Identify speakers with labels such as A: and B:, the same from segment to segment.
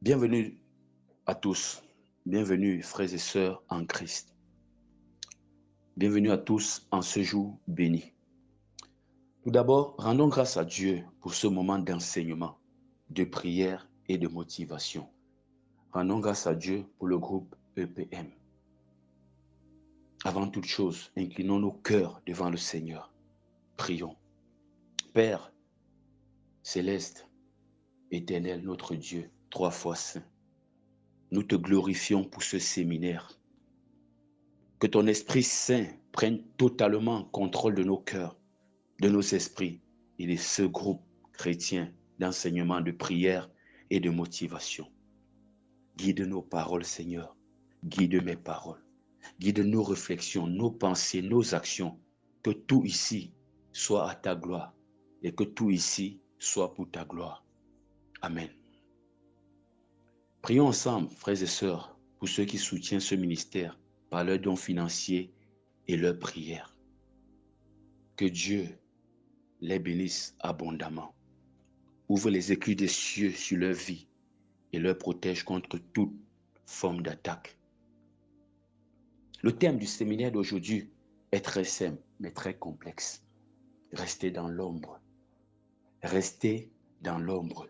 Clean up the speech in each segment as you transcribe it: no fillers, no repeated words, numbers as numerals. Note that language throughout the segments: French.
A: Bienvenue à tous. Bienvenue, frères et sœurs en Christ. Bienvenue à tous en ce jour béni. Tout d'abord, rendons grâce à Dieu pour ce moment d'enseignement, de prière et de motivation. Rendons grâce à Dieu pour le groupe EPM. Avant toute chose, inclinons nos cœurs devant le Seigneur. Prions. Père céleste, éternel, notre Dieu, 3 fois saint, nous te glorifions pour ce séminaire. Que ton Esprit Saint prenne totalement contrôle de nos cœurs, de nos esprits et de ce groupe chrétien d'enseignement, de prière et de motivation. Guide nos paroles, Seigneur. Guide mes paroles. Guide nos réflexions, nos pensées, nos actions. Que tout ici soit à ta gloire et que tout ici soit pour ta gloire. Amen. Prions ensemble, frères et sœurs, pour ceux qui soutiennent ce ministère par leurs dons financiers et leurs prières. Que Dieu les bénisse abondamment. Ouvre les écluses des cieux sur leur vie et leur protège contre toute forme d'attaque. Le thème du séminaire d'aujourd'hui est très simple, mais très complexe. Rester dans l'ombre. Rester dans l'ombre.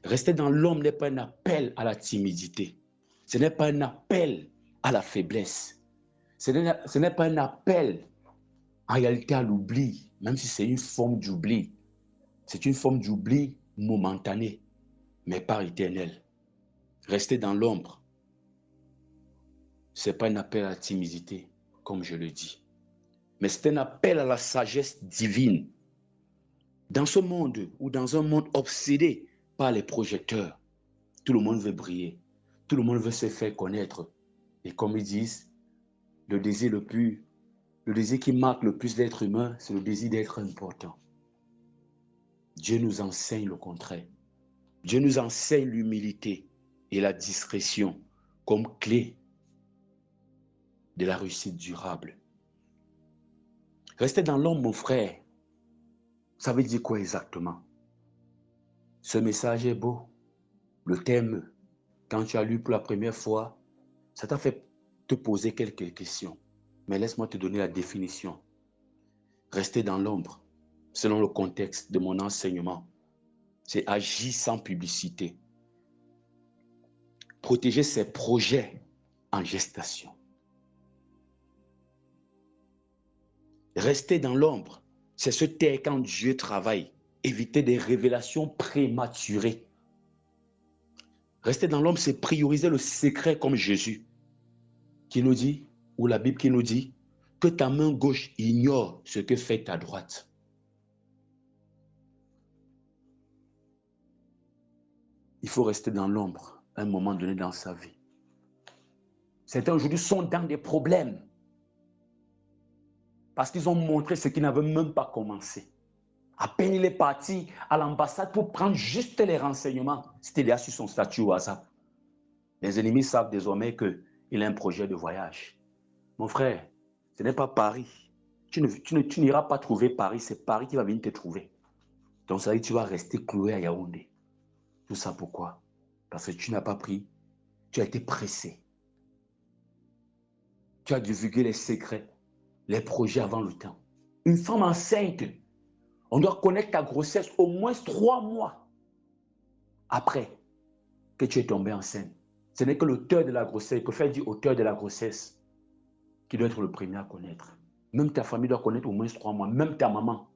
A: Rester dans l'ombre n'est pas un appel à la timidité. Ce n'est pas un appel à la faiblesse. Ce n'est pas un appel en réalité à l'oubli, même si c'est une forme d'oubli. C'est une forme d'oubli momentanée, mais pas éternelle. Rester dans l'ombre, ce n'est pas un appel à la timidité, comme je le dis. Mais c'est un appel à la sagesse divine. Dans ce monde ou dans un monde obsédé par les projecteurs, tout le monde veut briller. Tout le monde veut se faire connaître. Et comme ils disent, le désir qui marque le plus l'être humain, c'est le désir d'être important. Dieu nous enseigne le contraire. Dieu nous enseigne l'humilité et la discrétion comme clé de la réussite durable. Rester dans l'ombre, mon frère, ça veut dire quoi exactement? Ce message est beau. Le thème, quand tu as lu pour la première fois, ça t'a fait te poser quelques questions. Mais laisse-moi te donner la définition. Rester dans l'ombre, selon le contexte de mon enseignement, c'est agir sans publicité. Protéger ses projets en gestation. Rester dans l'ombre, c'est se taire quand Dieu travaille. Éviter des révélations prématurées. Rester dans l'ombre, c'est prioriser le secret comme Jésus, qui nous dit, ou la Bible qui nous dit, que ta main gauche ignore ce que fait ta droite. Il faut rester dans l'ombre à un moment donné dans sa vie. Certains aujourd'hui sont dans des problèmes parce qu'ils ont montré ce qu'ils n'avaient même pas commencé. À peine il est parti à l'ambassade pour prendre juste les renseignements. C'était là sur son statut WhatsApp. Les ennemis savent désormais qu'il a un projet de voyage. Mon frère, ce n'est pas Paris. Tu n'iras pas trouver Paris, c'est Paris qui va venir te trouver. Donc ça veut dire que tu vas rester cloué à Yaoundé. Tout ça pourquoi? Parce que tu n'as pas pris, tu as été pressé. Tu as divulgué les secrets, les projets avant le temps. Une femme enceinte, on doit connaître ta grossesse au moins 3 mois après que tu es tombé enceinte. Ce n'est que l'auteur de la grossesse, il préfère dire auteur de la grossesse, qui doit être le premier à connaître. Même ta famille doit connaître au moins 3 mois, même ta maman.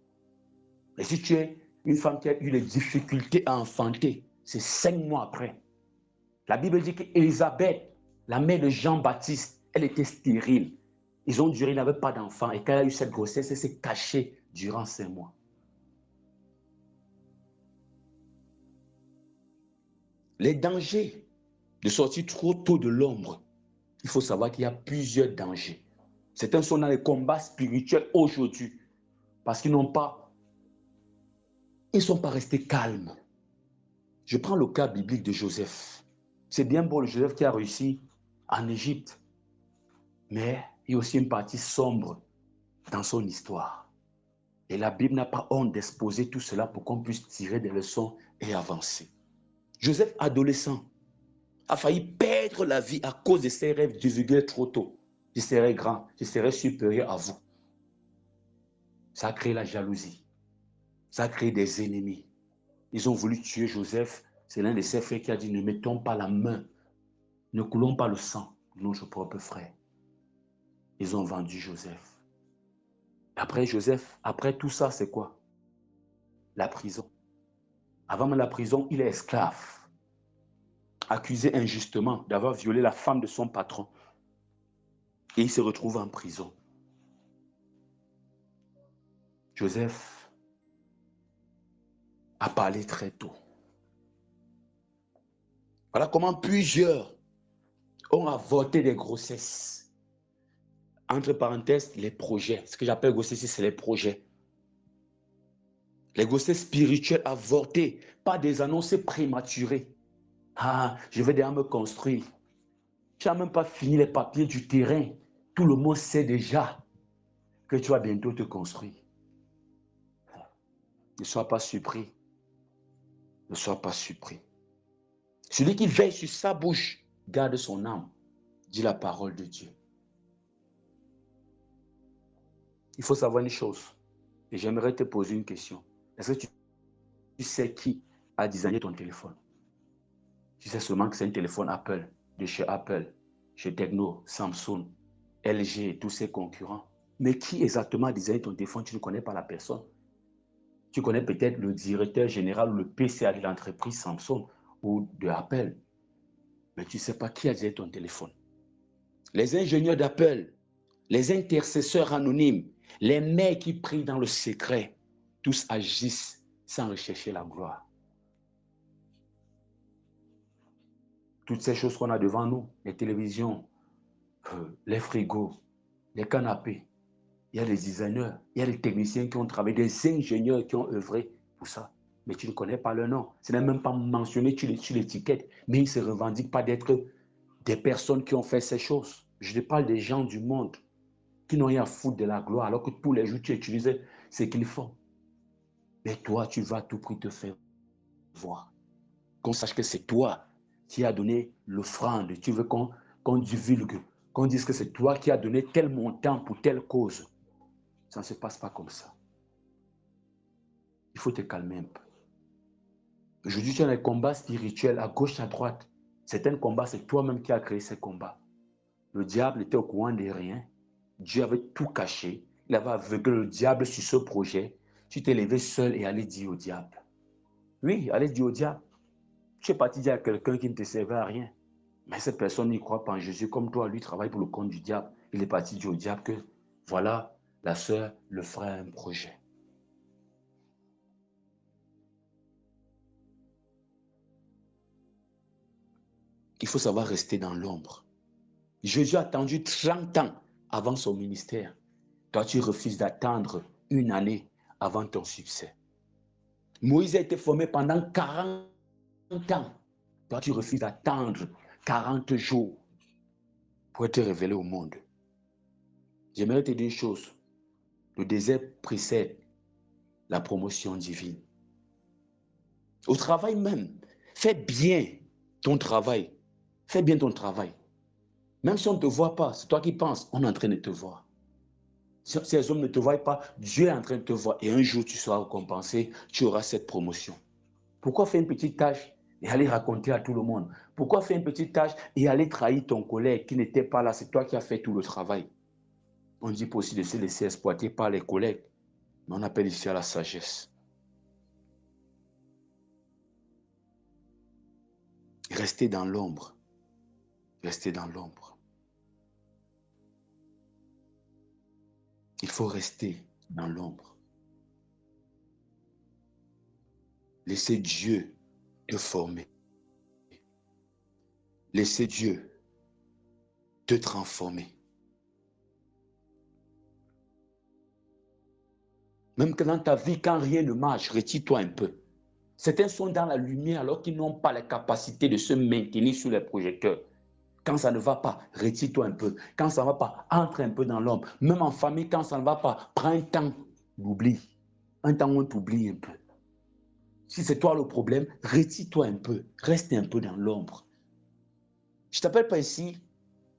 A: Et si tu es une femme qui a eu des difficultés à enfanter, c'est 5 mois après. La Bible dit qu'Élisabeth, la mère de Jean-Baptiste, elle était stérile. Ils ont duré, ils n'avaient pas d'enfant. Et quand elle a eu cette grossesse, elle s'est cachée durant 5 mois. Les dangers de sortir trop tôt de l'ombre, il faut savoir qu'il y a plusieurs dangers. Certains sont dans les combats spirituels aujourd'hui parce qu'ils ne sont pas restés calmes. Je prends le cas biblique de Joseph. C'est bien beau le Joseph qui a réussi en Égypte, mais il y a aussi une partie sombre dans son histoire. Et la Bible n'a pas honte d'exposer tout cela pour qu'on puisse tirer des leçons et avancer. Joseph, adolescent, a failli perdre la vie à cause de ses rêves divulgués trop tôt. Je serai grand, je serai supérieur à vous. Ça a créé la jalousie. Ça a créé des ennemis. Ils ont voulu tuer Joseph. C'est l'un de ses frères qui a dit, ne mettons pas la main, ne coulons pas le sang de notre propre frère. Ils ont vendu Joseph. Après Joseph, après tout ça, c'est quoi? La prison. Avant la prison, il est esclave, accusé injustement d'avoir violé la femme de son patron. Et il se retrouve en prison. Joseph a parlé très tôt. Voilà comment plusieurs ont avorté des grossesses. Entre parenthèses, les projets. Ce que j'appelle grossesse, c'est les projets. Les grossesses spirituelles avortées par des annonces prématurées. Ah, je vais déjà me construire. Tu n'as même pas fini les papiers du terrain. Tout le monde sait déjà que tu vas bientôt te construire. Ne sois pas surpris. Ne sois pas surpris. Celui qui veille sur sa bouche garde son âme, dit la parole de Dieu. Il faut savoir une chose. Et j'aimerais te poser une question. Est-ce que tu sais qui a designé ton téléphone? Tu sais seulement que c'est un téléphone Apple, de chez Apple, chez Tecno, Samsung, LG et tous ses concurrents. Mais qui exactement a designé ton téléphone? Tu ne connais pas la personne. Tu connais peut-être le directeur général ou le PCA de l'entreprise Samsung ou de Apple. Mais tu ne sais pas qui a designé ton téléphone. Les ingénieurs d'Apple, les intercesseurs anonymes, les mères qui prient dans le secret, tous agissent sans rechercher la gloire. Toutes ces choses qu'on a devant nous, les télévisions, les frigos, les canapés, il y a des designers, il y a des techniciens qui ont travaillé, des ingénieurs qui ont œuvré pour ça. Mais tu ne connais pas leur nom. Ce n'est même pas mentionné sur l'étiquette, mais ils ne se revendiquent pas d'être des personnes qui ont fait ces choses. Je te parle des gens du monde qui n'ont rien à foutre de la gloire, alors que tous les jours tu utilises ce qu'ils font. Mais toi, tu vas à tout prix te faire voir. Qu'on sache que c'est toi qui as donné l'offrande. Tu veux qu'on divulgue, qu'on dise que c'est toi qui as donné tel montant pour telle cause. Ça ne se passe pas comme ça. Il faut te calmer un peu. Aujourd'hui, tu as des combats spirituels à gauche, à droite. Certains combats, c'est toi-même qui as créé ces combats. Le diable était au courant de rien. Dieu avait tout caché. Il avait aveuglé le diable sur ce projet. Tu t'es levé seul et allé dire au diable. Oui, allez dire au diable. Tu es parti dire à quelqu'un qui ne te servait à rien. Mais cette personne n'y croit pas en Jésus comme toi. Lui travaille pour le compte du diable. Il est parti dire au diable que voilà, la sœur, le frère a un projet. Il faut savoir rester dans l'ombre. Jésus a attendu 30 ans avant son ministère. Toi, tu refuses d'attendre une année avant ton succès. Moïse a été formé pendant 40 ans. Toi, tu refuses d'attendre 40 jours pour être révélé au monde. J'aimerais te dire une chose. Le désert précède la promotion divine. Au travail même, fais bien ton travail. Fais bien ton travail. Même si on ne te voit pas, c'est toi qui penses, on est en train de te voir. Si les hommes ne te voient pas, Dieu est en train de te voir. Et un jour, tu seras récompensé, tu auras cette promotion. Pourquoi faire une petite tâche et aller raconter à tout le monde? Pourquoi faire une petite tâche et aller trahir ton collègue qui n'était pas là? C'est toi qui as fait tout le travail. On dit pas aussi de se laisser exploiter par les collègues. Mais on appelle ici à la sagesse. Restez dans l'ombre. Restez dans l'ombre. Il faut rester dans l'ombre. Laissez Dieu te former. Laissez Dieu te transformer. Même que dans ta vie, quand rien ne marche, retire-toi un peu. Certains sont dans la lumière alors qu'ils n'ont pas la capacité de se maintenir sur les projecteurs. Quand ça ne va pas, retire-toi un peu. Quand ça ne va pas, entre un peu dans l'ombre. Même en famille, quand ça ne va pas, prends un temps d'oubli. Un temps où on t'oublie un peu. Si c'est toi le problème, retire-toi un peu. Reste un peu dans l'ombre. Je ne t'appelle pas ici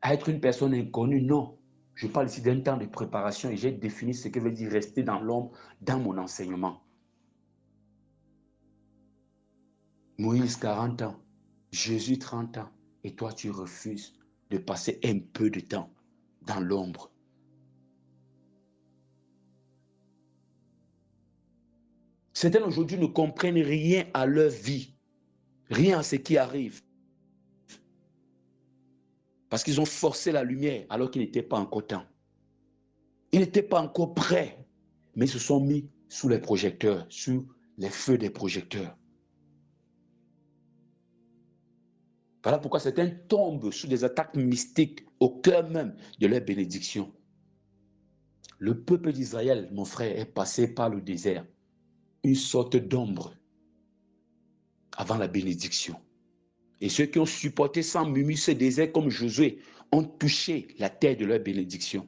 A: à être une personne inconnue, non. Je parle ici d'un temps de préparation et j'ai défini ce que veut dire rester dans l'ombre dans mon enseignement. Moïse, 40 ans. Jésus, 30 ans. Et toi, tu refuses de passer un peu de temps dans l'ombre. Certains aujourd'hui ne comprennent rien à leur vie, rien à ce qui arrive. Parce qu'ils ont forcé la lumière alors qu'il n'était pas encore temps. Ils n'étaient pas encore prêts, mais ils se sont mis sous les projecteurs, sous les feux des projecteurs. Voilà pourquoi certains tombent sous des attaques mystiques au cœur même de leur bénédiction. Le peuple d'Israël, mon frère, est passé par le désert, une sorte d'ombre avant la bénédiction. Et ceux qui ont supporté sans murmure ce désert comme Josué ont touché la terre de leur bénédiction.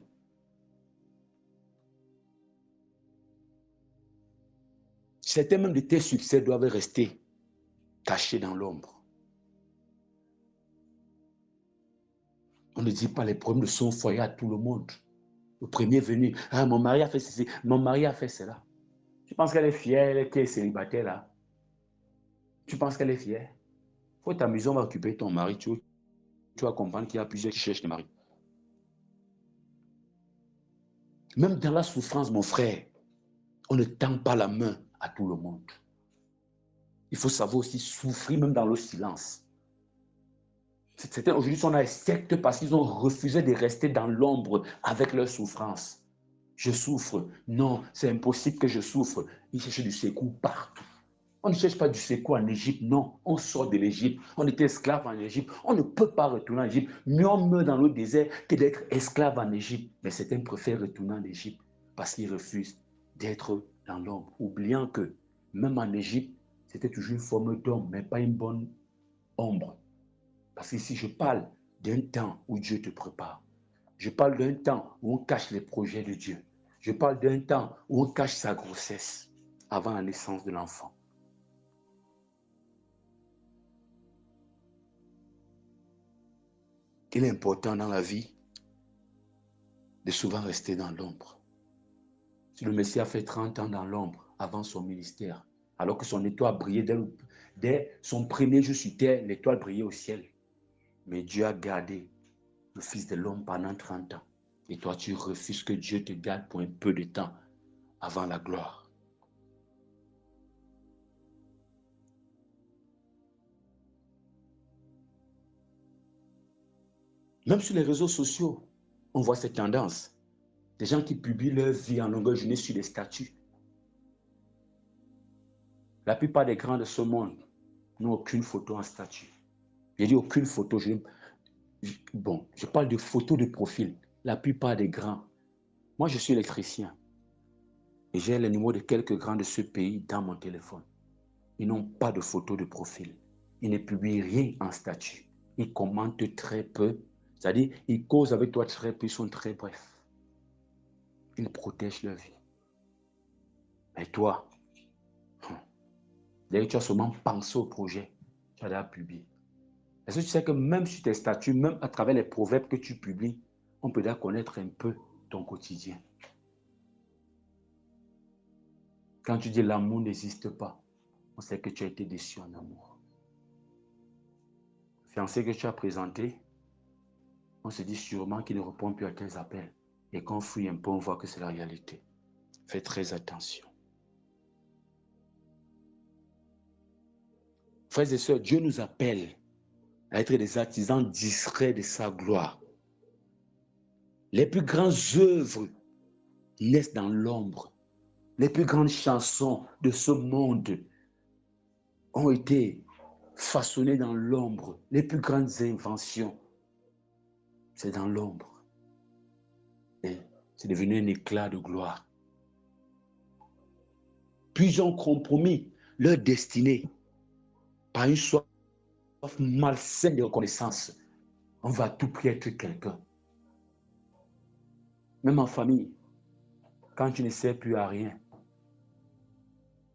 A: Certains même de tes succès doivent rester cachés dans l'ombre. On ne dit pas les problèmes de son foyer à tout le monde. Le premier venu, ah, mon mari a fait ceci, mon mari a fait cela. Tu penses qu'elle est fière, qu'elle est célibataire là? Tu penses qu'elle est fière? Il faut t'amuser, on va occuper ton mari. Tu vas comprendre qu'il y a plusieurs qui cherchent des maris. Même dans la souffrance, mon frère, on ne tend pas la main à tout le monde. Il faut savoir aussi souffrir même dans le silence. Certains aujourd'hui sont dans les sectes parce qu'ils ont refusé de rester dans l'ombre avec leur souffrance. Je souffre. Non, c'est impossible que je souffre. Ils cherchent du secours partout. On ne cherche pas du secours en Égypte, non. On sort de l'Égypte. On était esclave en Égypte. On ne peut pas retourner en Égypte. Mieux on meurt dans le désert que d'être esclave en Égypte. Mais certains préfèrent retourner en Égypte parce qu'ils refusent d'être dans l'ombre, oubliant que même en Égypte, c'était toujours une forme d'ombre, mais pas une bonne ombre. Parce que si je parle d'un temps où Dieu te prépare, je parle d'un temps où on cache les projets de Dieu. Je parle d'un temps où on cache sa grossesse avant la naissance de l'enfant. Il est important dans la vie de souvent rester dans l'ombre. Si le Messie a fait 30 ans dans l'ombre avant son ministère, alors que son étoile brillait dès son premier jour sur terre, l'étoile brillait au ciel. Mais Dieu a gardé le Fils de l'homme pendant 30 ans. Et toi, tu refuses que Dieu te garde pour un peu de temps avant la gloire. Même sur les réseaux sociaux, on voit cette tendance. Des gens qui publient leur vie en longueur de journée sur des statuts. La plupart des grands de ce monde n'ont aucune photo en statut. J'ai dit aucune photo. Je parle de photos de profil. La plupart des grands. Moi, je suis électricien. Et j'ai les numéros de quelques grands de ce pays dans mon téléphone. Ils n'ont pas de photo de profil. Ils ne publient rien en statut. Ils commentent très peu. C'est-à-dire, ils causent avec toi très peu, ils sont très brefs. Ils protègent leur vie. Mais toi, dès que tu as seulement pensé au projet, tu as déjà publié. Est-ce que tu sais que même sur tes statuts, même à travers les proverbes que tu publies, on peut déjà connaître un peu ton quotidien. Quand tu dis l'amour n'existe pas, on sait que tu as été déçu en amour. Le fiancé que tu as présenté, on se dit sûrement qu'il ne répond plus à tes appels. Et quand on fouille un peu, on voit que c'est la réalité. Fais très attention. Frères et sœurs, Dieu nous appelle à être des artisans discrets de sa gloire. Les plus grandes œuvres naissent dans l'ombre. Les plus grandes chansons de ce monde ont été façonnées dans l'ombre. Les plus grandes inventions, c'est dans l'ombre. Et c'est devenu un éclat de gloire. Plusieurs ont compromis leur destinée par une soif malsaine de reconnaissance. On va à tout prix être quelqu'un. Même en famille, quand tu ne sers plus à rien,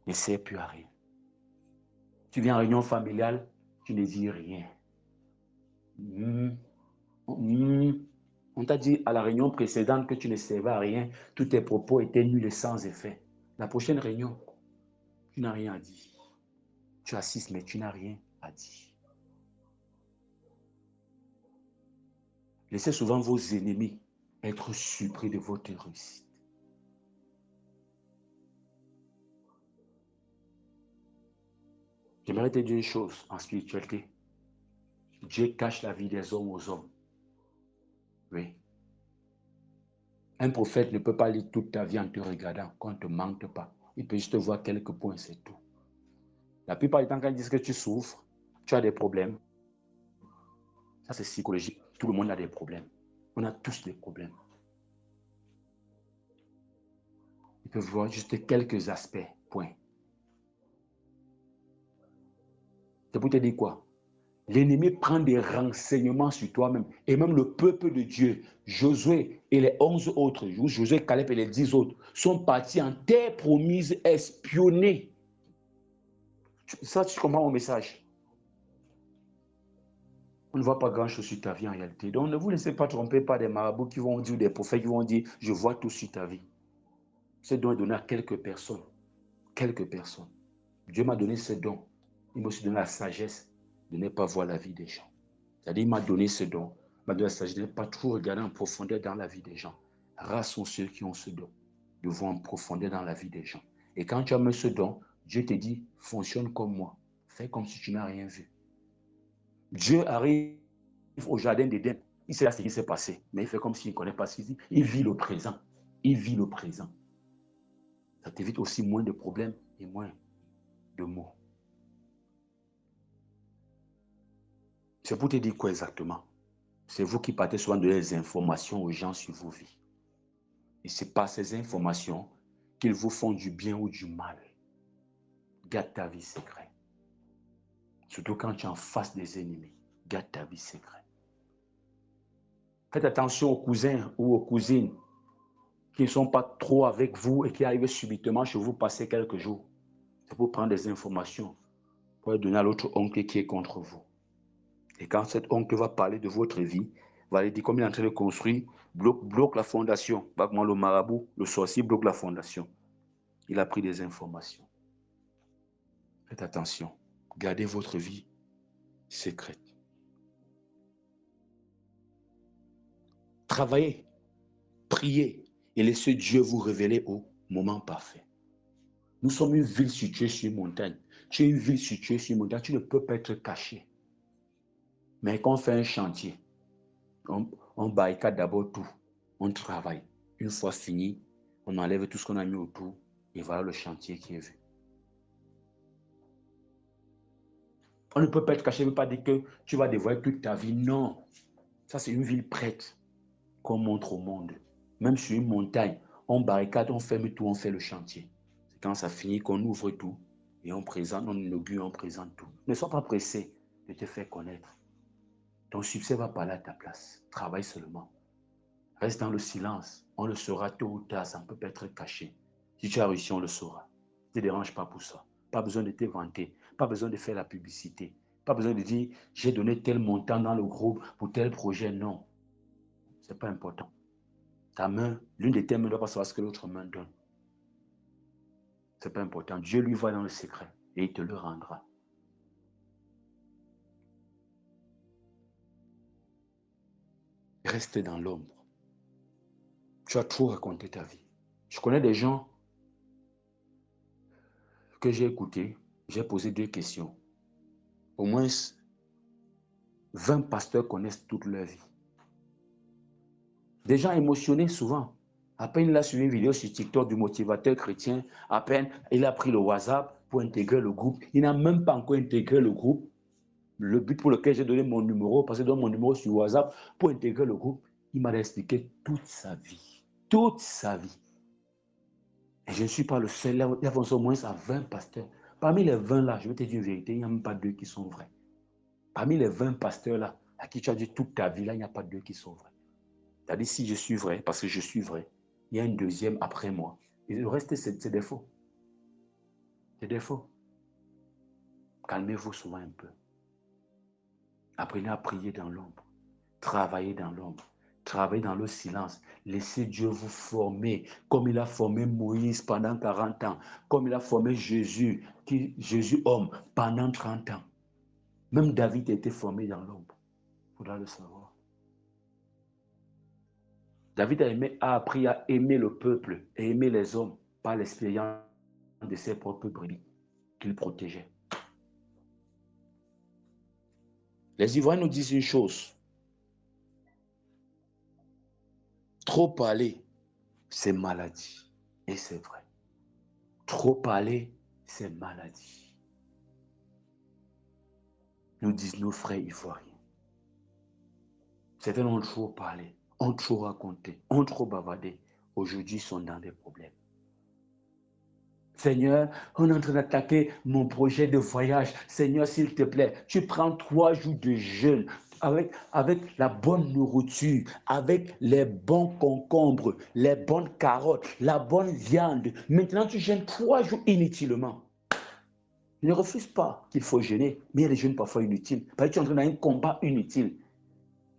A: ne sers plus à rien. Tu viens en réunion familiale, tu ne dis rien. On t'a dit à la réunion précédente que tu ne servais à rien, tous tes propos étaient nuls et sans effet. La prochaine réunion, tu n'as rien à dire. Tu assistes, mais tu n'as rien à dire. Laissez souvent vos ennemis être surpris de votre réussite. J'aimerais te dire une chose en spiritualité. Dieu cache la vie des hommes aux hommes. Oui. Un prophète ne peut pas lire toute ta vie en te regardant, qu'on ne te mente pas. Il peut juste voir quelques points, c'est tout. La plupart du temps, quand ils disent que tu souffres, tu as des problèmes, ça c'est psychologique. Tout le monde a des problèmes. On a tous des problèmes. Ils peuvent voir juste quelques aspects, point. C'est pour te dire quoi? L'ennemi prend des renseignements sur toi-même. Et même le peuple de Dieu, Josué et les 11 autres, Josué, Caleb et les 10 autres, sont partis en terre promise espionner. Ça, tu comprends mon message? On ne voit pas grand-chose sur ta vie en réalité. Donc, ne vous laissez pas tromper par des marabouts qui vont dire, des prophètes qui vont dire, je vois tout sur ta vie. Ce don est donné à quelques personnes. Quelques personnes. Dieu m'a donné ce don. Il m'a aussi donné la sagesse de ne pas voir la vie des gens. C'est-à-dire, il m'a donné ce don. Il m'a donné la sagesse de ne pas trop regarder en profondeur dans la vie des gens. Rares sont ceux qui ont ce don, de voir en profondeur dans la vie des gens. Et quand tu as mis ce don, Dieu te dit, fonctionne comme moi. Fais comme si tu n'as rien vu. Dieu arrive au jardin d'Éden. Il sait ce qui s'est passé, mais il fait comme s'il ne connaît pas ce qu'il dit. Il vit le présent. Il vit le présent. Ça t'évite aussi moins de problèmes et moins de mots. C'est pour te dire quoi exactement? C'est vous qui partez souvent donner des informations aux gens sur vos vies. Et c'est par ces informations qu'ils vous font du bien ou du mal. Garde ta vie secrète. Surtout quand tu es en face des ennemis. Garde ta vie secrète. Faites attention aux cousins ou aux cousines qui ne sont pas trop avec vous et qui arrivent subitement chez vous passer quelques jours. C'est pour prendre des informations, pour les donner à l'autre oncle qui est contre vous. Et quand cet oncle va parler de votre vie, va lui dire comme il est en train de construire, bloque la fondation. Pas comme le marabout, le sorcier bloque la fondation. Il a pris des informations. Faites attention. Gardez votre vie secrète. Travaillez, priez et laissez Dieu vous révéler au moment parfait. Nous sommes une ville située sur une montagne. Tu es une ville située sur une montagne, tu ne peux pas être caché. Mais quand on fait un chantier, on barricade d'abord tout. On travaille. Une fois fini, on enlève tout ce qu'on a mis autour et voilà le chantier qui est vu. On ne peut pas être caché, ne veut pas dire que tu vas dévoiler toute ta vie. Non. Ça, c'est une ville prête qu'on montre au monde. Même sur une montagne, on barricade, on ferme tout, on fait le chantier. C'est quand ça finit qu'on ouvre tout et on présente, on inaugure, on présente tout. Ne sois pas pressé de te faire connaître. Ton succès va parler à ta place. Travaille seulement. Reste dans le silence. On le saura tôt ou tard, ça ne peut pas être caché. Si tu as réussi, on le saura. Ne te dérange pas pour ça. Pas besoin de te vanter. Pas besoin de faire la publicité. Pas besoin de dire, j'ai donné tel montant dans le groupe pour tel projet. Non. Ce n'est pas important. Ta main, l'une de tes mains ne doit pas savoir ce que l'autre main donne. Ce n'est pas important. Dieu lui voit dans le secret et il te le rendra. Reste dans l'ombre. Tu as trop raconté ta vie. Je connais des gens que j'ai écoutés. J'ai posé 2 questions. Au moins 20 pasteurs connaissent toute leur vie. Des gens émotionnés souvent. À peine il a suivi une vidéo sur TikTok du motivateur chrétien, à peine il a pris le WhatsApp pour intégrer le groupe. Il n'a même pas encore intégré le groupe. Le but pour lequel j'ai donné mon numéro, parce que je donne mon numéro sur WhatsApp pour intégrer le groupe, il m'a expliqué toute sa vie. Toute sa vie. Et je ne suis pas le seul. Il y a au moins 20 pasteurs. Parmi les 20 là, je vais te dire une vérité, il n'y a même pas 2 qui sont vrais. Parmi les 20 pasteurs là, à qui tu as dit toute ta vie là, il n'y a pas 2 qui sont vrais. C'est-à-dire, si je suis vrai, parce que je suis vrai, il y a un deuxième après moi. Et le reste, c'est des faux. C'est des faux. calmez-vous souvent un peu. Apprenez à prier dans l'ombre. Travaillez dans l'ombre. Travaillez dans le silence. Laissez Dieu vous former comme il a formé Moïse pendant 40 ans, comme il a formé Jésus homme, pendant 30 ans. Même David a été formé dans l'ombre. Il faudra le savoir. David a appris à aimer le peuple et aimer les hommes par l'expérience de ses propres brebis qu'il protégeait. Les Ivoiriens nous disent une chose. Trop parler, c'est maladie. Et c'est vrai. Trop parler, c'est maladie. Nous disent nos frères ivoiriens. Certains ont trop parlé, ont trop raconté, ont trop bavardé. Aujourd'hui, ils sont dans des problèmes. Seigneur, on est en train d'attaquer mon projet de voyage. Seigneur, s'il te plaît, tu prends 3 jours de jeûne avec la bonne nourriture, avec les bons concombres, les bonnes carottes, la bonne viande. Maintenant, tu jeûnes 3 jours inutilement. Ne refuse pas qu'il faut jeûner, mais il y a des jeûnes parfois inutiles. Parce que tu es en train d'un combat inutile.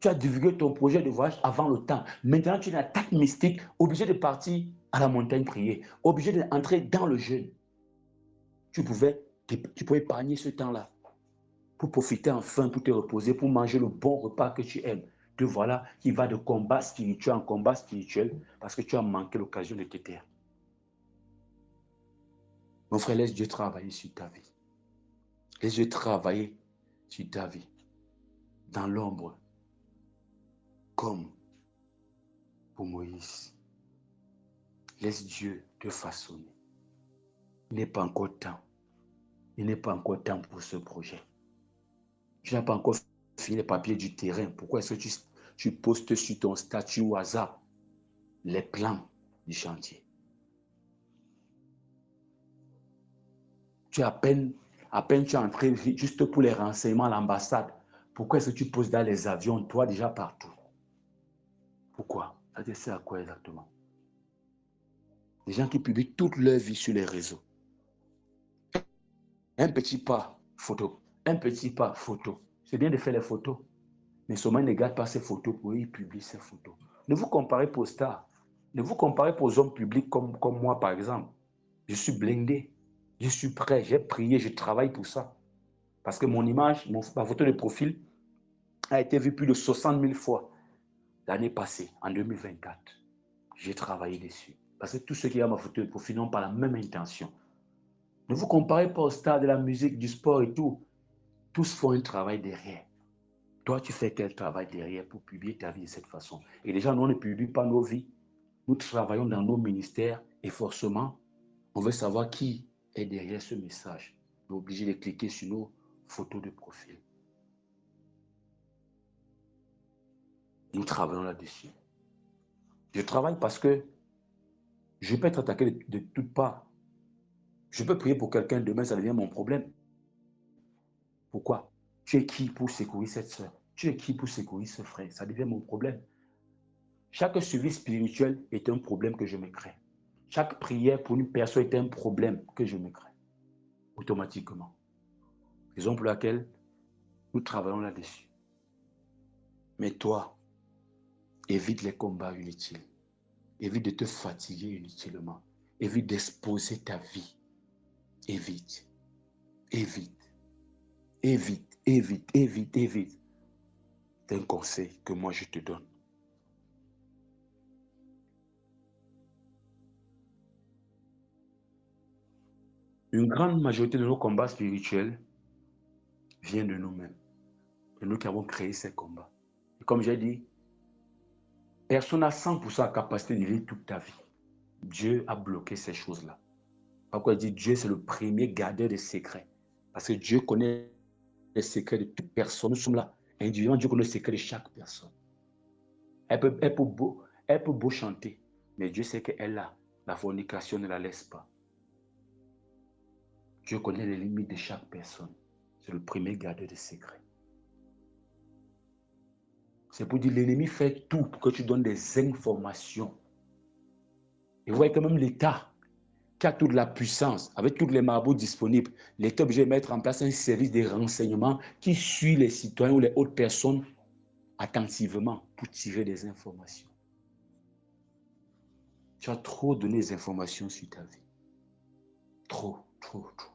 A: Tu as divulgué ton projet de voyage avant le temps. Maintenant, tu as une attaque mystique, obligé de partir à la montagne prier, obligé d'entrer dans le jeûne. Tu pouvais épargner ce temps-là pour profiter enfin, pour te reposer, pour manger le bon repas que tu aimes. Te voilà qui va de combat spirituel en combat spirituel parce que tu as manqué l'occasion de te taire. Mon frère, laisse Dieu travailler sur ta vie. Laisse Dieu travailler sur ta vie. Dans l'ombre, comme pour Moïse. Laisse Dieu te façonner. Il n'est pas encore temps. Il n'est pas encore temps pour ce projet. Tu n'as pas encore fini les papiers du terrain. Pourquoi est-ce que tu postes sur ton statut WhatsApp les plans du chantier? Tu à peine tu es entré juste pour les renseignements à l'ambassade. Pourquoi est-ce que tu poses dans les avions, toi déjà partout? Pourquoi? Ça te sert à quoi exactement? Des gens qui publient toute leur vie sur les réseaux. Un petit pas, photo. Un petit pas, photo. C'est bien de faire les photos. Mais seulement ne garde pas ces photos pour eux, ils publient ces photos. Ne vous comparez pas aux stars. Ne vous comparez pas aux hommes publics comme moi, par exemple. Je suis blindé. Je suis prêt. J'ai prié. Je travaille pour ça. Parce que mon image, ma photo de profil a été vue plus de 60 000 fois l'année passée, en 2024. J'ai travaillé dessus. Parce que tous ceux qui ont ma photo de profil n'ont pas la même intention. Ne vous comparez pas aux stars de la musique, du sport et tout. Tous font un travail derrière. Toi, tu fais quel travail derrière pour publier ta vie de cette façon? Et déjà, nous, on ne publie pas nos vies. Nous travaillons dans nos ministères et forcément, on veut savoir qui est derrière ce message. On est obligé de cliquer sur nos photos de profil. Nous travaillons là-dessus. Je travaille parce que je peux être attaqué de toutes parts. Je peux prier pour quelqu'un, demain, ça devient mon problème. Pourquoi? Tu es qui pour secourir cette soeur? Tu es qui pour secourir ce frère? Ça devient mon problème. Chaque suivi spirituel est un problème que je me crée. Chaque prière pour une personne est un problème que je me crée. Automatiquement. Raison pour laquelle nous travaillons là-dessus. Mais toi, évite les combats inutiles. Évite de te fatiguer inutilement. Évite d'exposer ta vie. Évite. Évite. Évite. Évite. Évite. Évite. C'est un conseil que moi je te donne. Une grande majorité de nos combats spirituels vient de nous-mêmes. De nous qui avons créé ces combats. Et comme j'ai dit, personne n'a 100% la capacité de vivre toute ta vie. Dieu a bloqué ces choses-là. Pourquoi il dit Dieu, c'est le premier gardeur des secrets. Parce que Dieu connaît les secrets de toute personne. Nous sommes là. Individuellement, Dieu connaît les secrets de chaque personne. Elle peut beau chanter, mais Dieu sait qu'elle a. La fornication ne la laisse pas. Dieu connaît les limites de chaque personne. C'est le premier gardeur des secrets. C'est pour dire l'ennemi fait tout pour que tu donnes des informations. Et vous voyez que même l'État qui a toute la puissance, avec tous les marabouts disponibles, l'État est obligé de mettre en place un service de renseignement qui suit les citoyens ou les autres personnes attentivement pour tirer des informations. Tu as trop donné des informations sur ta vie. Trop, trop, trop.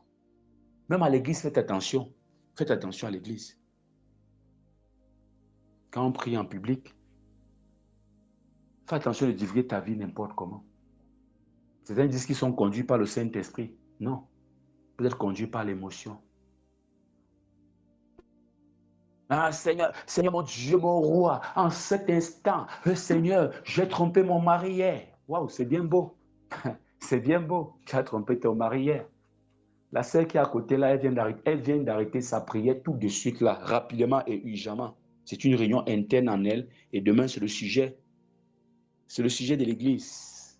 A: Même à l'église, faites attention. Faites attention à l'église. Quand on prie en public, fais attention de divulguer ta vie n'importe comment. Certains disent qu'ils sont conduits par le Saint-Esprit. Non. Vous êtes conduits par l'émotion. Ah, Seigneur, Seigneur mon Dieu, mon roi, en cet instant, Seigneur, j'ai trompé mon mari hier. Waouh, c'est bien beau. C'est bien beau. Tu as trompé ton mari hier. La sœur qui est à côté là, elle vient d'arrêter sa prière tout de suite là, rapidement et urgemment. C'est une réunion interne en elle et demain c'est le sujet. C'est le sujet de l'église.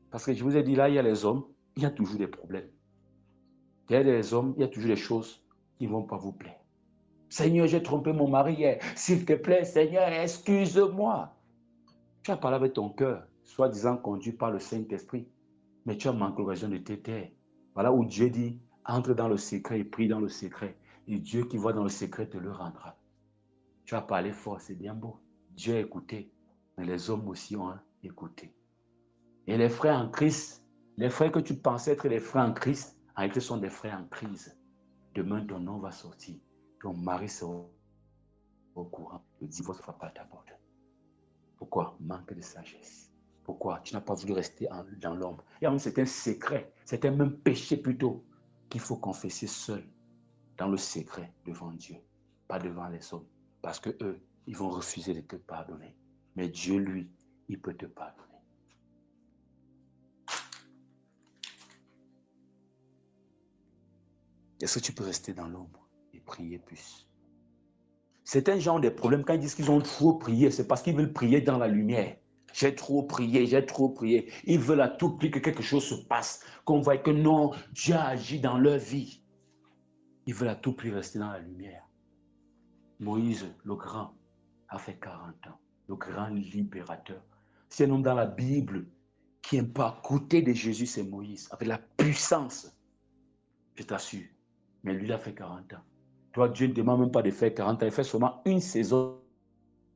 A: Parce que je vous ai dit là, il y a les hommes, il y a toujours des problèmes. Il y a les hommes, il y a toujours des choses qui ne vont pas vous plaire. Seigneur, j'ai trompé mon mari hier. S'il te plaît, Seigneur, excuse-moi. Tu as parlé avec ton cœur, soi-disant conduit par le Saint-Esprit, mais tu as manqué l'occasion de te taire. Voilà où Dieu dit, entre dans le secret et prie dans le secret. Et Dieu qui voit dans le secret te le rendra. Tu as parlé fort, c'est bien beau. Dieu a écouté, mais les hommes aussi ont écouté. Et les frères en Christ, les frères que tu pensais être les frères en Christ, en réalité sont des frères en crise. Demain, ton nom va sortir. Ton mari sera au courant. Le divorce ne va pas à ta porte. Pourquoi? Manque de sagesse. Pourquoi? Tu n'as pas voulu rester dans l'ombre. Et c'est un secret, c'est un même péché plutôt qu'il faut confesser seul dans le secret devant Dieu, pas devant les hommes. Parce que eux, ils vont refuser de te pardonner. Mais Dieu, lui, il peut te pardonner. Est-ce que tu peux rester dans l'ombre et prier plus? Certains gens ont des problèmes quand ils disent qu'ils ont trop prié, c'est parce qu'ils veulent prier dans la lumière. J'ai trop prié, j'ai trop prié. Ils veulent à tout prix que quelque chose se passe, qu'on voit que non, Dieu a agi dans leur vie. Ils veulent à tout prix rester dans la lumière. Moïse, le grand, a fait 40 ans, le grand libérateur. C'est un homme dans la Bible qui n'aime pas côté de Jésus, c'est Moïse, avec la puissance, je t'assure. Mais lui, il a fait 40 ans. Toi, Dieu ne demande même pas de faire 40 ans, il fait seulement une saison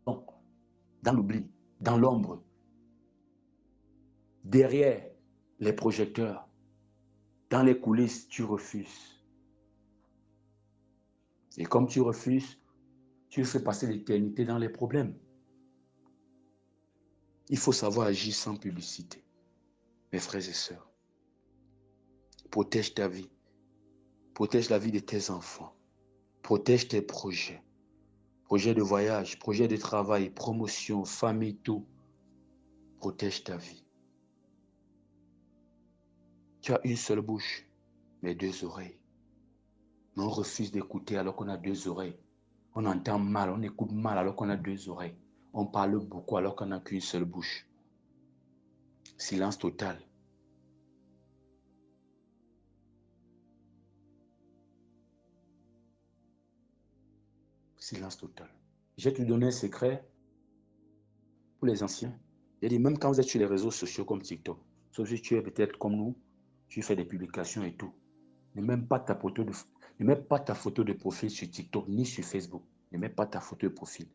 A: dans l'oubli, dans l'ombre, derrière les projecteurs, dans les coulisses, tu refuses. Et comme tu refuses, tu fais passer l'éternité dans les problèmes. Il faut savoir agir sans publicité. Mes frères et sœurs, protège ta vie. Protège la vie de tes enfants. Protège tes projets. Projets de voyage, projets de travail, promotion, famille, tout. Protège ta vie. Tu as une seule bouche, mais deux oreilles. Mais on refuse d'écouter alors qu'on a deux oreilles. On entend mal, on écoute mal alors qu'on a deux oreilles. On parle beaucoup alors qu'on n'a qu'une seule bouche. Silence total. Silence total. Je vais te donner un secret pour les anciens. J'ai dit, même quand vous êtes sur les réseaux sociaux comme TikTok, sauf si tu es peut-être comme nous, tu fais des publications et tout. Ne mets pas ta photo de profil sur TikTok ni sur Facebook. Ne mets pas ta photo de profil.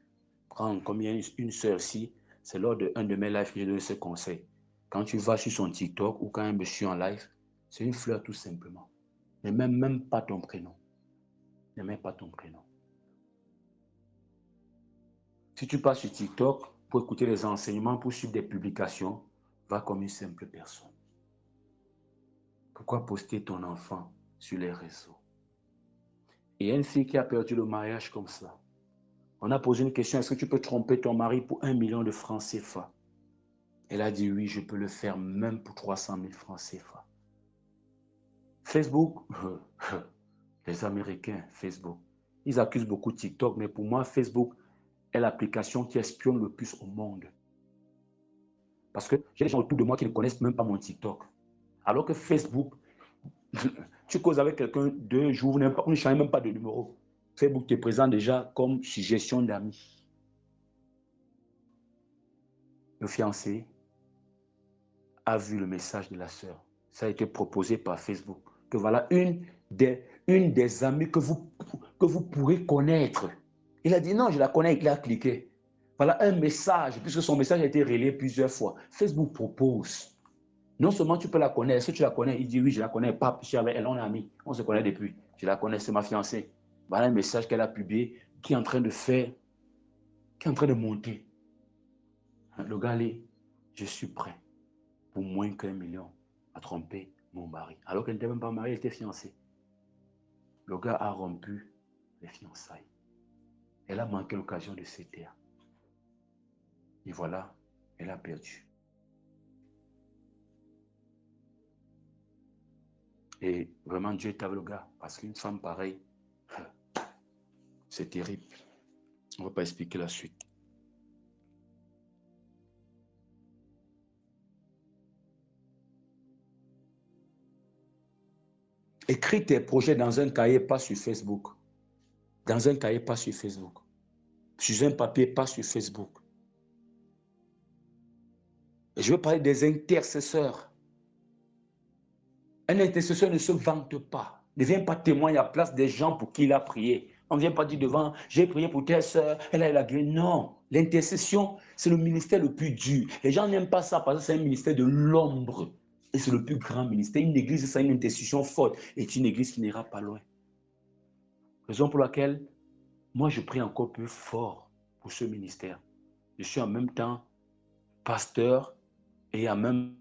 A: Prends comme il y a une sœur ici, c'est lors d'un de mes lives que j'ai donné ce conseil. Quand tu vas sur son TikTok ou quand un monsieur en live, c'est une fleur tout simplement. Ne mets même pas ton prénom. Ne mets pas ton prénom. Si tu passes sur TikTok pour écouter les enseignements, pour suivre des publications, va comme une simple personne. Pourquoi poster ton enfant sur les réseaux? Et une fille qui a perdu le mariage comme ça. On a posé une question, est-ce que tu peux tromper ton mari pour 1 million de francs CFA? Elle a dit oui, je peux le faire même pour 300 000 francs CFA. Facebook, les Américains, Facebook, ils accusent beaucoup TikTok, mais pour moi, Facebook est l'application qui espionne le plus au monde. Parce que j'ai des gens autour de moi qui ne connaissent même pas mon TikTok. Alors que Facebook, tu causes avec quelqu'un 2 jours, vous ne changez même pas de numéro. Facebook te présente déjà comme suggestion d'amis. Le fiancé a vu le message de la sœur. Ça a été proposé par Facebook. Que voilà une des amies que vous pourrez connaître. Il a dit non, je la connais, il a cliqué. Voilà un message, puisque son message a été relayé plusieurs fois. Facebook propose. Non seulement tu peux la connaître, est-ce que tu la connais? Il dit oui, je la connais. Pas, je suis avec elle, on est amis. On se connaît depuis. Je la connais, c'est ma fiancée. Voilà un message qu'elle a publié qui est en train de faire, qui est en train de monter. Le gars dit, je suis prêt pour moins qu'1 million à tromper mon mari. Alors qu'elle n'était même pas mariée, elle était fiancée. Le gars a rompu les fiançailles. Elle a manqué l'occasion de se taire. Et voilà, elle a perdu. Et vraiment, Dieu est avec le gars. Parce qu'une femme pareille, c'est terrible. On ne va pas expliquer la suite. Écris tes projets dans un cahier, pas sur Facebook. Dans un cahier, pas sur Facebook. Sur un papier, pas sur Facebook. Et je veux parler des intercesseurs. Un intercesseur ne se vante pas. Ne vient pas témoigner à la place des gens pour qui il a prié. On ne vient pas dire devant, j'ai prié pour telle sœur, elle a guéri. Non, l'intercession, c'est le ministère le plus dur. Les gens n'aiment pas ça parce que c'est un ministère de l'ombre. Et c'est le plus grand ministère. Une église, c'est une intercession forte. Et une église qui n'ira pas loin. Raison pour laquelle, moi, je prie encore plus fort pour ce ministère. Je suis en même temps pasteur et en même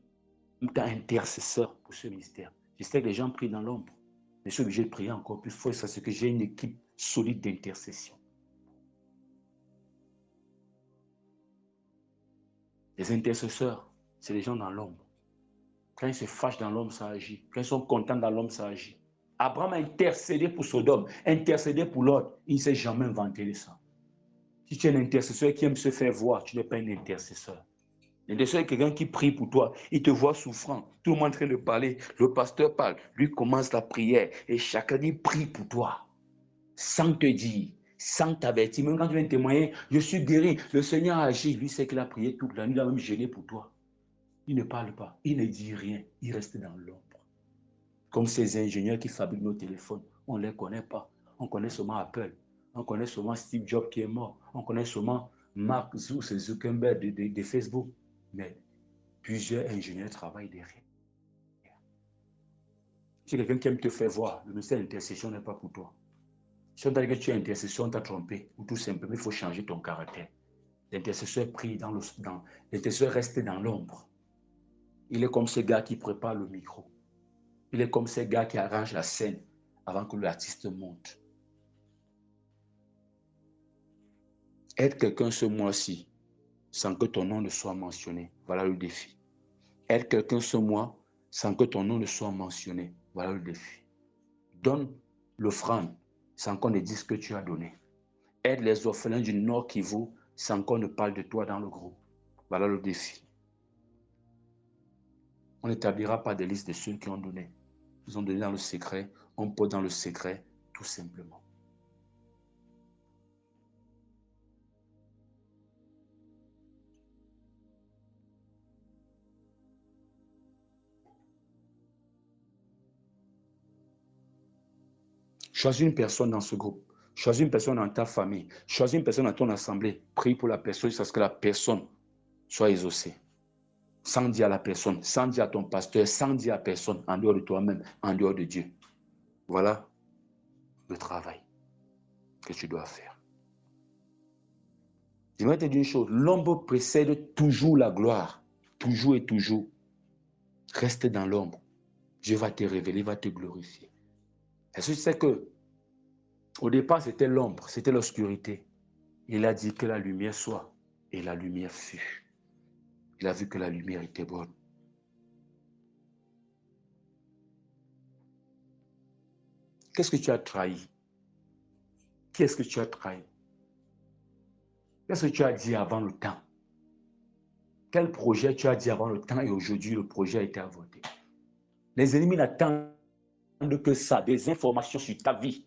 A: temps intercesseur pour ce ministère. Je sais que les gens prient dans l'ombre. Je suis obligé de prier encore plus fort parce que j'ai une équipe solide d'intercession. Les intercesseurs, c'est les gens dans l'ombre. Quand ils se fâchent dans l'ombre, ça agit. Quand ils sont contents dans l'ombre, ça agit. Abraham a intercédé pour Sodome, intercédé pour l'autre. Il ne s'est jamais inventé de ça. Si tu es un intercesseur qui aime se faire voir, tu n'es pas un intercesseur. L'intercesseur est quelqu'un qui prie pour toi. Il te voit souffrant. Tout le monde est en train de parler. Le pasteur parle. Lui commence la prière. Et chacun dit prie pour toi. Sans te dire, sans t'avertir. Même quand tu viens témoigner, je suis guéri. Le Seigneur a agi. Lui sait qu'il a prié toute la nuit. Il a même gêné pour toi. Il ne parle pas. Il ne dit rien. Il reste dans l'ombre. Comme ces ingénieurs qui fabriquent nos téléphones. On ne les connaît pas. On connaît seulement Apple. On connaît seulement Steve Jobs qui est mort. On connaît seulement Mark Zuckerberg de Facebook. Mais plusieurs ingénieurs travaillent derrière. Si quelqu'un qui aime te faire voir, le ministère de l'intercession n'est pas pour toi. Si on t'a dit que tu es intercession, on t'a trompé. Ou tout simplement, il faut changer ton caractère. L'intercesseur prie l'intercesseur reste dans l'ombre. Il est comme ce gars qui prépare le micro. Il est comme ce gars qui arrange la scène avant que l'artiste monte. Aide quelqu'un ce mois-ci sans que ton nom ne soit mentionné. Voilà le défi. Aide quelqu'un ce mois sans que ton nom ne soit mentionné. Voilà le défi. Donne l'offrande sans qu'on ne dise que tu as donné. Aide les orphelins du Nord Kivu sans qu'on ne parle de toi dans le groupe. Voilà le défi. On n'établira pas des listes de ceux qui ont donné. Ils ont donné dans le secret. On pose dans le secret, tout simplement. Choisis une personne dans ce groupe. Choisis une personne dans ta famille. Choisis une personne dans ton assemblée. Prie pour la personne jusqu'à ce que la personne soit exaucée. Sans dire à la personne, sans dire à ton pasteur, sans dire à personne, en dehors de toi-même, en dehors de Dieu. Voilà le travail que tu dois faire. Je vais te dire une chose, l'ombre précède toujours la gloire. Toujours et toujours. Reste dans l'ombre. Dieu va te révéler, va te glorifier. Est-ce que tu sais que au départ, c'était l'ombre, c'était l'obscurité. Il a dit que la lumière soit, et la lumière fut. Il a vu que la lumière était bonne. Qu'est-ce que tu as trahi? Qui est-ce que tu as trahi? Qu'est-ce que tu as dit avant le temps? Quel projet tu as dit avant le temps et aujourd'hui le projet a été avorté? Les ennemis n'attendent que ça, des informations sur ta vie.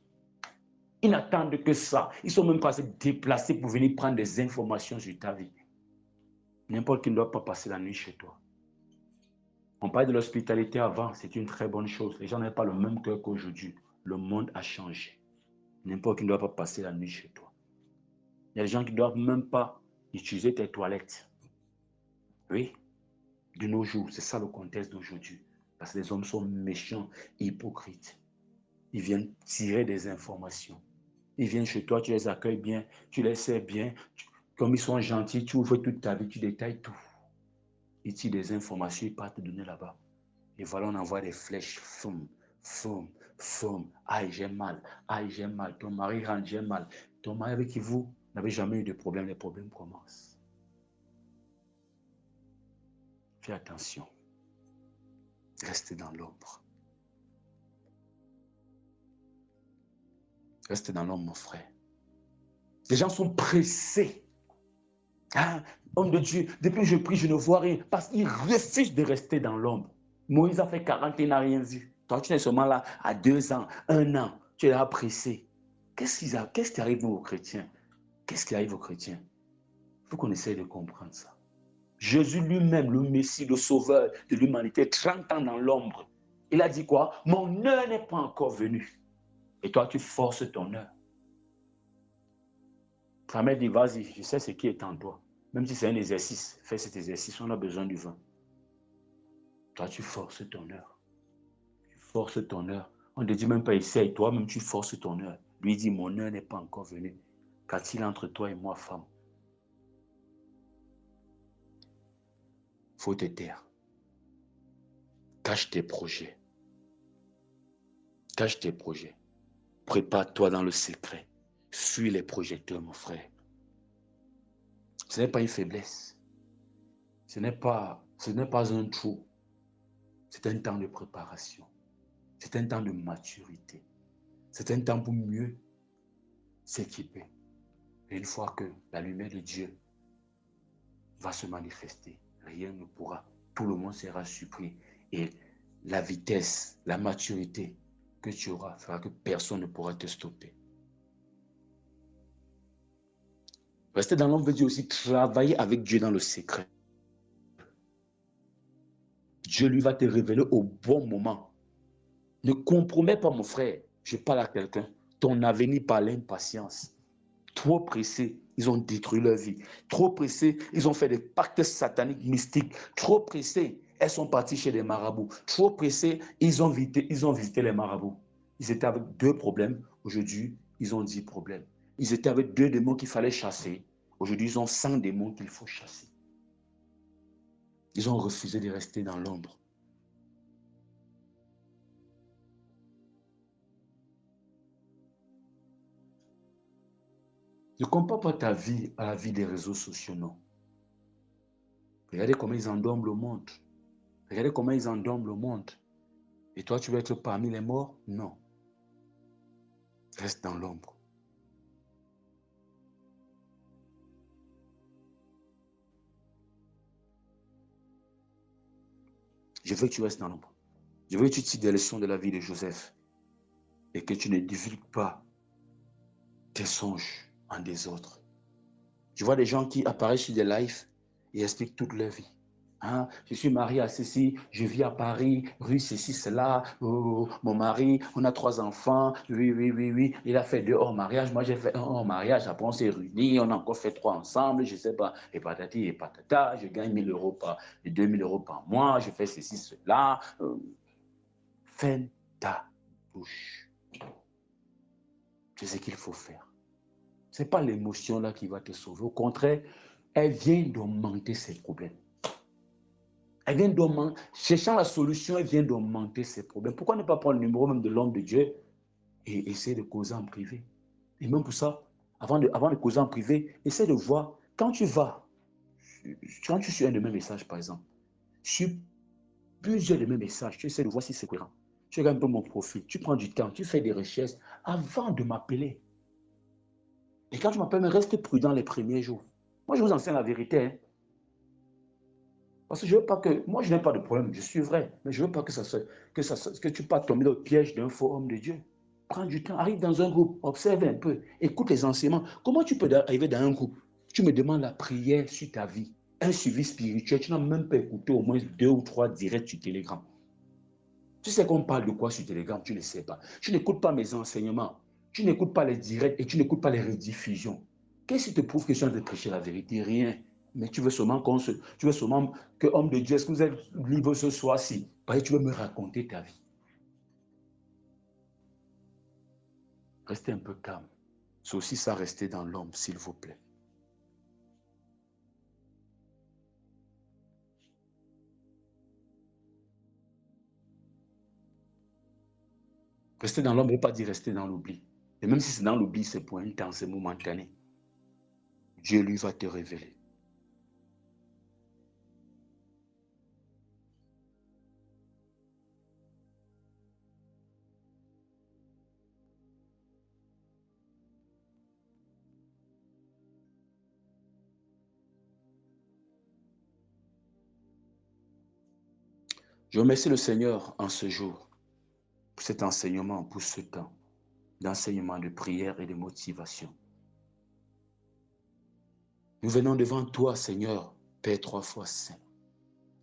A: Ils n'attendent que ça. Ils sont même pas se déplacer pour venir prendre des informations sur ta vie. N'importe qui ne doit pas passer la nuit chez toi. On parlait de l'hospitalité avant, c'est une très bonne chose. Les gens n'avaient pas le même cœur qu'aujourd'hui. Le monde a changé. N'importe qui ne doit pas passer la nuit chez toi. Il y a des gens qui ne doivent même pas utiliser tes toilettes. Oui, de nos jours, c'est ça le contexte d'aujourd'hui. Parce que les hommes sont méchants, hypocrites. Ils viennent tirer des informations. Ils viennent chez toi, tu les accueilles bien, tu les sers bien. Comme ils sont gentils, tu ouvres toute ta vie, tu détailles tout. Ils tirent des informations, ils partent te donner là-bas. Et voilà, on envoie des flèches. Foum, foum, foum. Aïe, j'ai mal. Aïe, j'ai mal. Ton mari rentre, j'ai mal. Ton mari avec qui vous n'avez jamais eu de problème, les problèmes commencent. Fais attention. Restez dans l'ombre. Restez dans l'ombre, mon frère. Les gens sont pressés. Ah, homme de Dieu, depuis que je prie, je ne vois rien. Parce qu'ils refusent de rester dans l'ombre. Moïse a fait 40 et n'a rien vu. Toi, tu es seulement là à 2 ans, 1 an. Tu es là pressé. Qu'est-ce qui arrive aux chrétiens? Qu'est-ce qui arrive aux chrétiens? Il faut qu'on essaye de comprendre ça. Jésus lui-même, le Messie, le sauveur de l'humanité, 30 ans dans l'ombre. Il a dit quoi? Mon heure n'est pas encore venue. Et toi, tu forces ton heure. Ta mère dit, vas-y, je sais ce qui est en toi. Même si c'est un exercice, fais cet exercice, on a besoin du vin. Toi, tu forces ton heure. Tu forces ton heure. On ne te dit même pas, essaye, toi-même, tu forces ton heure. Lui dit, mon heure n'est pas encore venue. Qu'a-t-il entre toi et moi, femme? Faut te taire. Cache tes projets. Cache tes projets. Prépare-toi dans le secret. Fuis les projecteurs, mon frère. Ce n'est pas une faiblesse. Ce n'est pas un trou. C'est un temps de préparation. C'est un temps de maturité. C'est un temps pour mieux s'équiper. Et une fois que la lumière de Dieu va se manifester, rien ne pourra. Tout le monde sera surpris. Et la vitesse, la maturité que tu auras fera que personne ne pourra te stopper. Rester dans l'ombre veut dire aussi travailler avec Dieu dans le secret. Dieu lui va te révéler au bon moment. Ne compromets pas, mon frère. Je parle à quelqu'un. Ton avenir par l'impatience. Trop pressés, ils ont détruit leur vie. Trop pressés, ils ont fait des pactes sataniques mystiques. Trop pressés, elles sont parties chez les marabouts. Trop pressés, ils ont visité les marabouts. Ils étaient avec 2 problèmes. Aujourd'hui, ils ont 10 problèmes. Ils étaient avec 2 démons qu'il fallait chasser. Aujourd'hui, ils ont 100 démons qu'il faut chasser. Ils ont refusé de rester dans l'ombre. Ne compare pas ta vie à la vie des réseaux sociaux, non. Regardez comment ils endorment le monde. Regardez comment ils endorment le monde. Et toi, tu vas être parmi les morts? Non. Reste dans l'ombre. Je veux que tu restes dans l'ombre. Je veux que tu tires des leçons de la vie de Joseph et que tu ne divulgues pas tes songes en des autres. Je vois des gens qui apparaissent sur des lives et expliquent toute leur vie. Hein? Je suis marié à ceci, je vis à Paris, rue ceci, cela, mon mari, on a 3 enfants, oui, oui, oui, oui, il a fait 2 hors mariage, moi j'ai fait 1 hors mariage, après on s'est réunis, on a encore fait 3 ensemble, je ne sais pas, et patati et patata, je gagne 1 000 € et 2 000 € par mois, je fais ceci, cela. Ferme ta bouche. C'est ce qu'il faut faire. Ce n'est pas l'émotion là qui va te sauver, au contraire, elle vient d'augmenter ses problèmes. Elle vient d'augmenter, cherchant la solution, elle vient d'augmenter ses problèmes. Pourquoi ne pas prendre le numéro même de l'homme de Dieu et essayer de causer en privé? Et même pour ça, avant de causer en privé, essaie de voir, quand tu suis un de mes messages par exemple, sur plusieurs de mes messages, tu essaies de voir si c'est cohérent. Tu regardes un peu mon profil, tu prends du temps, tu fais des recherches avant de m'appeler. Et quand tu m'appelles, reste prudent les premiers jours. Moi, je vous enseigne la vérité. Hein. Parce que je veux pas que... Moi, je n'ai pas de problème, je suis vrai. Mais je ne veux pas que tu pas tomber dans le piège d'un faux homme de Dieu. Prends du temps, arrive dans un groupe, observe un peu, écoute les enseignements. Comment tu peux arriver dans un groupe? Tu me demandes la prière sur ta vie. un suivi spirituel, tu n'as même pas écouté au moins 2 ou 3 directs sur Telegram. Tu sais qu'on parle de quoi sur Telegram, tu ne sais pas. Tu n'écoutes pas mes enseignements, tu n'écoutes pas les directs et tu n'écoutes pas les rediffusions. Qu'est-ce qui te prouve que je suis en train de prêcher la vérité? Rien. Mais tu veux seulement tu veux seulement que, homme de Dieu, est-ce que vous êtes libre ce soir-ci? Parce que tu veux me raconter ta vie. Restez un peu calme. C'est aussi ça, rester dans l'ombre, s'il vous plaît. Rester dans l'ombre ne veut pas dire rester dans l'oubli. Et même si c'est dans l'oubli, c'est pour un temps, c'est momentané. Dieu, lui, va te révéler. Je remercie le Seigneur en ce jour, pour cet enseignement, pour ce temps d'enseignement, de prière et de motivation. Nous venons devant toi, Seigneur, Père 3 fois saint,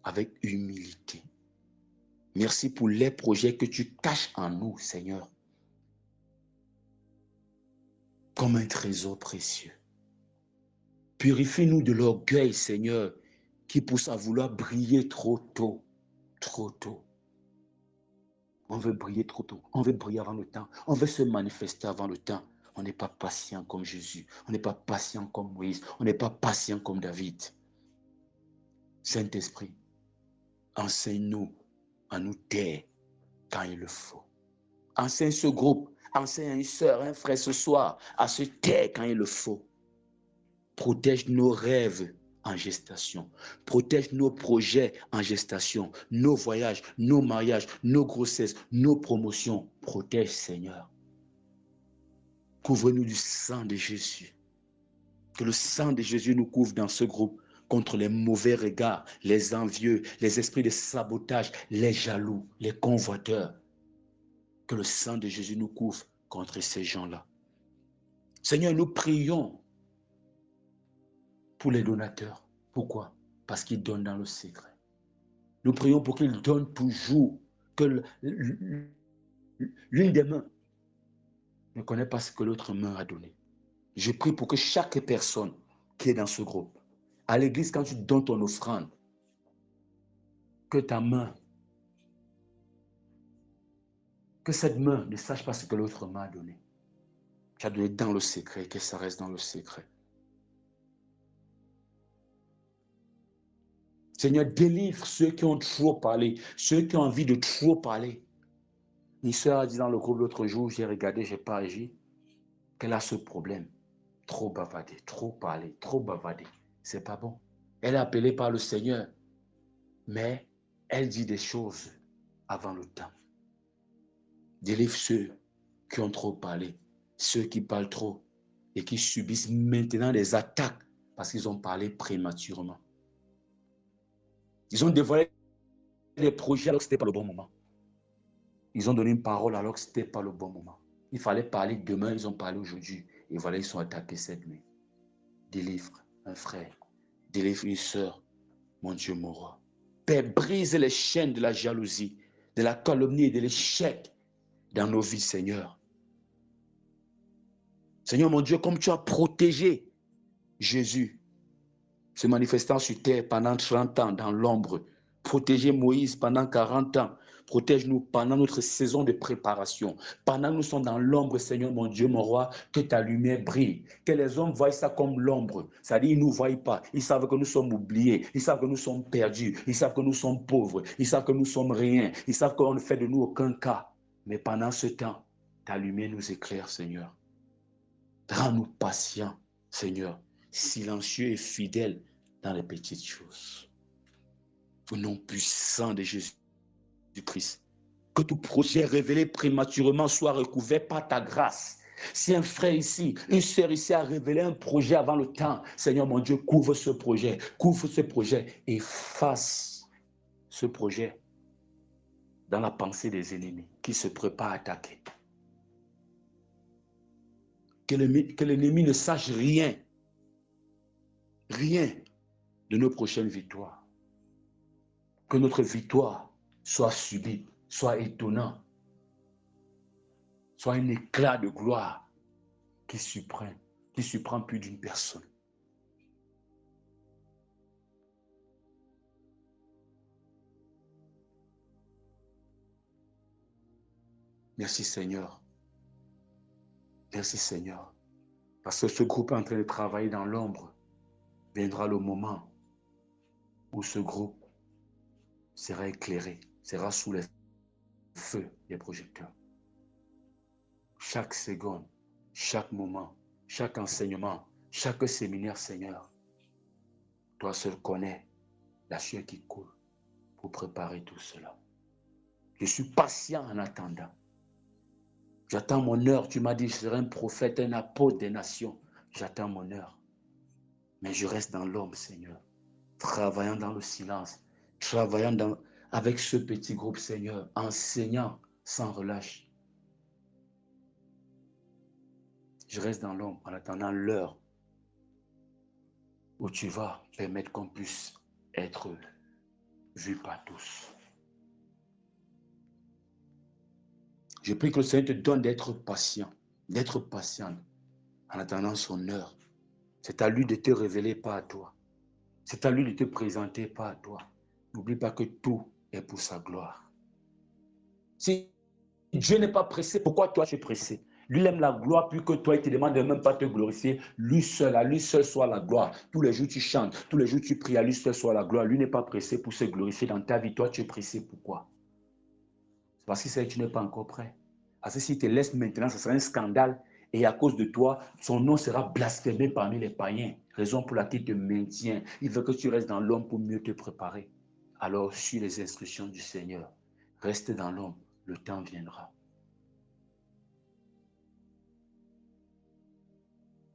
A: avec humilité. Merci pour les projets que tu caches en nous, Seigneur, comme un trésor précieux. Purifie-nous de l'orgueil, Seigneur, qui pousse à vouloir briller trop tôt, trop tôt. On veut briller trop tôt, on veut briller avant le temps, on veut se manifester avant le temps. On n'est pas patient comme Jésus, on n'est pas patient comme Moïse, on n'est pas patient comme David. Saint-Esprit, enseigne-nous à nous taire quand il le faut. Enseigne ce groupe, enseigne à une soeur, un frère ce soir à se taire quand il le faut. Protège nos rêves en gestation. Protège nos projets en gestation, nos voyages, nos mariages, nos grossesses, nos promotions. Protège, Seigneur. Couvre-nous du sang de Jésus. Que le sang de Jésus nous couvre dans ce groupe contre les mauvais regards, les envieux, les esprits de sabotage, les jaloux, les convoiteurs. Que le sang de Jésus nous couvre contre ces gens-là. Seigneur, nous prions pour les donateurs. Pourquoi? Parce qu'ils donnent dans le secret. Nous prions pour qu'ils donnent toujours, que l'une des mains ne connaît pas ce que l'autre main a donné. Je prie pour que chaque personne qui est dans ce groupe, à l'église, quand tu donnes ton offrande, que ta main, que cette main ne sache pas ce que l'autre main a donné. Tu as donné dans le secret, que ça reste dans le secret. Seigneur, délivre ceux qui ont trop parlé, ceux qui ont envie de trop parler. Une soeur a dit dans le groupe l'autre jour, j'ai regardé, je n'ai pas agi, qu'elle a ce problème. Trop bavarder, trop parler, trop bavarder. C'est pas bon. Elle est appelée par le Seigneur, mais elle dit des choses avant le temps. Délivre ceux qui ont trop parlé, ceux qui parlent trop et qui subissent maintenant des attaques parce qu'ils ont parlé prématurément. Ils ont dévoilé des projets alors que ce n'était pas le bon moment. Ils ont donné une parole alors que ce n'était pas le bon moment. Il fallait parler demain, ils ont parlé aujourd'hui. Et voilà, ils sont attaqués cette nuit. Délivre un frère, délivre une sœur, mon Dieu, mon roi. Père, brise les chaînes de la jalousie, de la calomnie et de l'échec dans nos vies, Seigneur. Seigneur, mon Dieu, comme tu as protégé Jésus, se manifestant sur terre pendant 30 ans dans l'ombre, protégé Moïse pendant 40 ans, protège-nous pendant notre saison de préparation. Pendant que nous sommes dans l'ombre, Seigneur, mon Dieu, mon roi, que ta lumière brille. Que les hommes voient ça comme l'ombre. C'est-à-dire, ils ne nous voient pas. Ils savent que nous sommes oubliés. Ils savent que nous sommes perdus. Ils savent que nous sommes pauvres. Ils savent que nous sommes rien. Ils savent qu'on ne fait de nous aucun cas. Mais pendant ce temps, ta lumière nous éclaire, Seigneur. Rends-nous patients, Seigneur, silencieux et fidèles dans les petites choses. Au nom puissant de Jésus-Christ, que tout projet révélé prématurément soit recouvert par ta grâce. Si un frère ici, une sœur ici a révélé un projet avant le temps, Seigneur mon Dieu, couvre ce projet et fasse ce projet dans la pensée des ennemis qui se préparent à attaquer. Que l'ennemi ne sache rien. Rien. de nos prochaines victoires. Que notre victoire soit subite, soit étonnante, soit un éclat de gloire qui surprend plus d'une personne. Merci Seigneur. Merci Seigneur. Parce que ce groupe est en train de travailler dans l'ombre. Viendra le moment où ce groupe sera éclairé, sera sous les feux des projecteurs. Chaque seconde, chaque moment, chaque enseignement, chaque séminaire, Seigneur, toi seul connais la sueur qui coule pour préparer tout cela. Je suis patient en attendant. J'attends mon heure. Tu m'as dit, je serai un prophète, un apôtre des nations. J'attends mon heure. Mais je reste dans l'ombre, Seigneur, travaillant dans le silence, travaillant avec ce petit groupe, Seigneur, enseignant sans relâche. Je reste dans l'ombre en attendant l'heure où tu vas permettre qu'on puisse être vu par tous. Je prie que le Seigneur te donne d'être patient en attendant son heure. C'est à lui de te révéler, pas à toi. C'est à lui de te présenter, pas à toi. N'oublie pas que tout est pour sa gloire. Si Dieu n'est pas pressé, pourquoi toi tu es pressé? Lui il aime la gloire plus que toi, il te demande de même pas te glorifier. À lui seul soit la gloire. Tous les jours tu chantes, tous les jours tu pries, à lui seul soit la gloire. Lui n'est pas pressé pour se glorifier dans ta vie. Toi tu es pressé, pourquoi? C'est parce qu'il sait que tu n'es pas encore prêt. Parce que s'il te laisse maintenant, ce sera un scandale. Et à cause de toi, son nom sera blasphémé parmi les païens. Raison pour laquelle il te maintient. Il veut que tu restes dans l'homme pour mieux te préparer. Alors, suis les instructions du Seigneur. Reste dans l'homme. Le temps viendra.